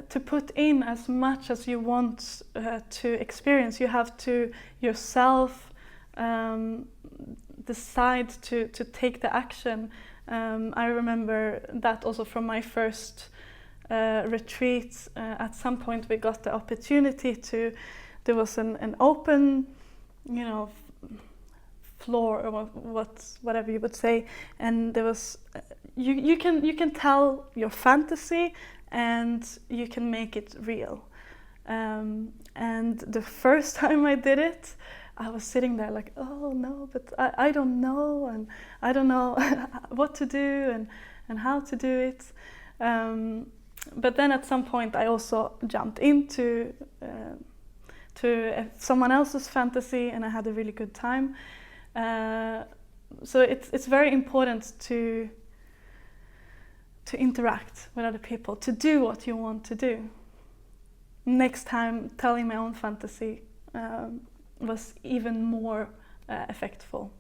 to put in as much as you want to experience. You have to yourself decide to take the action. I remember that also from my first retreat. At some point we got the opportunity to, there was an open, you know, floor or whatever you would say, and there was you can tell your fantasy and you can make it real. And the first time I did it, I was sitting there like, oh no, but I don't know, and I don't know what to do and how to do it. But then at some point I also jumped into to someone else's fantasy, and I had a really good time. So it's very important to interact with other people, to do what you want to do. Next time, telling my own fantasy was even more effectful.